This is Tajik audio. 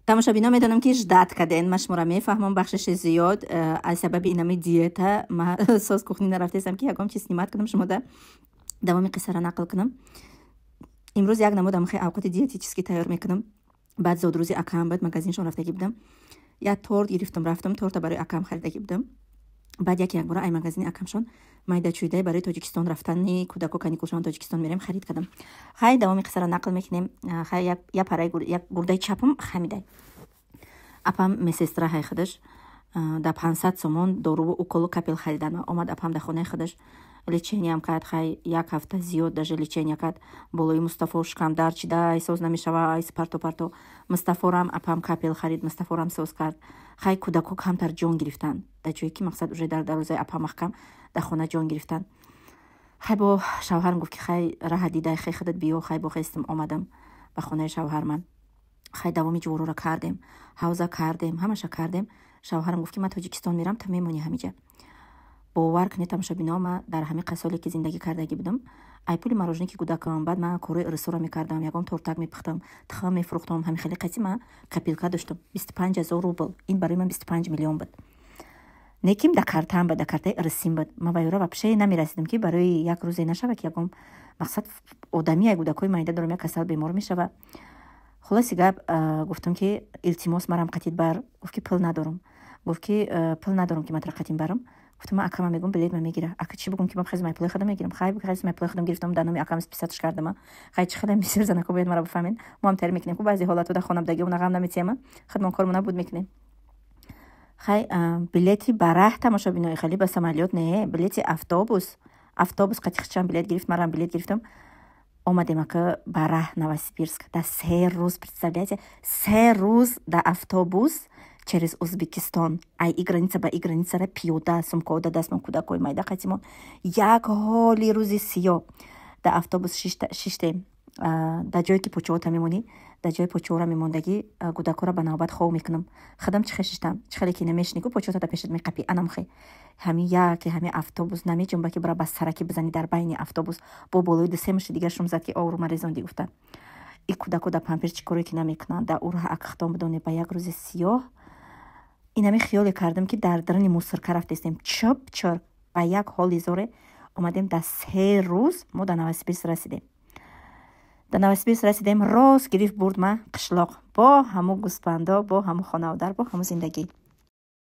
тамошобино медонам ки ждат карден. Ма шуморо мефаҳмам бахшаши зиёд аз сабаби инами диета ма соз кухни нарафтестам ки ягон чиз снимат кунам шумода давоми қиссаро нақл кунам. имрӯз як намудам хе авқати диетически тайёр мекунам. баъд зодрӯзи акаам буд, магазиншон рафтагӣ будам. як торт гирифтам рафтам, торта барои акаам харидагӣ будам. баъд як бора ай магазини акамшон майдачӯйдаи барои тоҷикистон рафтани кӯдаку каникулшон тоҷикистон мерем харид кардам. хай давоми қиссаро нақл мекунем. хай як параи як гурдаи чапам хамидай. апам месестра хай худаш да 500 сомон дору уколу капел харидан. омад апам да хонаи худаш лечениям кард. хай як ҳафта зиёд даже лечения кард. болои Мустафо шикамдар чида эҳсос намешава, айс парто Мустафорам апам капел харид, Мустафорам соз кард. хай кӯдаку камтар ҷон гирифтанд. да ҷое ки мақсад уже дар дарозаи апам маҳкам да хона ҷон гирифтанд. хай бо шавҳарам гуфт ки хай раҳа дидай хай худат биё. хай бо хестим омадам ба хонаи шавҳарман. хай давоми ҷуворуро кардем, ҳавза кардем, ҳамаша кардем. шавҳарам гуфт ки ман тоҷикистон мерам, ту мемонӣ ҳамиҷа. бовар кунед тамошобино, ма дар ҳамин қасоле ки зиндагӣ кардагӣ будам, ай пули марожне ки кӯдакам, баъд ман корои рисора мекардам, ягон тортак мепухтам, тухм мефурӯхтам, ҳамин хеле қайси ман капилка доштам 25000 рубл. ин барои ман 25 миллион буд. неким да картам буд, да картаи ирсим буд. ман ба ёра вапше намерасидам ки барои як рӯзе нашава ки ягон мақсад одами ай кӯдакои майда дорам, як касал бемор мешава. хулоси гап гуфтам ки илтимос марам қатид бар. гуфт ки пул надорам. гуфт ки пул надорам ки матра қатин барам. гуфтам ман акама мегум билет ма мегира. ака чӣ бигум ки ман хазмай пулои худам мегирам. хай хазмай май пулои худам гирифтам, дар номи акам списатш кардам. хай чӣ хеле бисёр занако бояд мара бифаҳмед. мо ҳам тайёр мекунем ки баъзи ҳолатҳо дар хонавдагӣ уна ғам намесием, хидматкормона буд мекунем. хай билети бараҳ тамошобинои хали ба самолёт не, билети автобус қатӣ хичам билет гирифт, марам билет гирифтам. омадем ака бараҳ Новосибирск. да 3 рӯз, представляете, 3 рӯз да автобус через Узбекистон. ай и граница ба и границара пиёда, сумка да дастмон кӯдакои майда қатимон. як ҳоли рӯзи сиёҳ. да автобус шиштем. да ҷое ки почоҳота мемонӣ, да ҷои почоҳора мемондагӣ кӯдакора ба навбат хов мекунам. хадам чихе шиштам, чихеле ки намешини ку почоҳота да пешат меқапӣ анам хе. ҳами яке ҳами автобус намеҷунба ки бара ба сараки бизани дар байни автобус. бо болои дусе муши дигар шум зад ки оврума резонди гуфта. и кӯдако да пампир чӣ коре ки намекунанд. да ура акхтон бидоне ба як рӯзи сиёҳ. инами хиёле кардам ки дар дарани мусорка рафтестем. чуп ба як ҳоли зоре омадем. да 3 рӯз мо да Новосибирск расидем. да Новосибирск расидем, рост гирифт бурд ма қишлоқ бо ҳаму гӯспандо, бо ҳаму хонавдар, бо ҳаму зиндагӣ.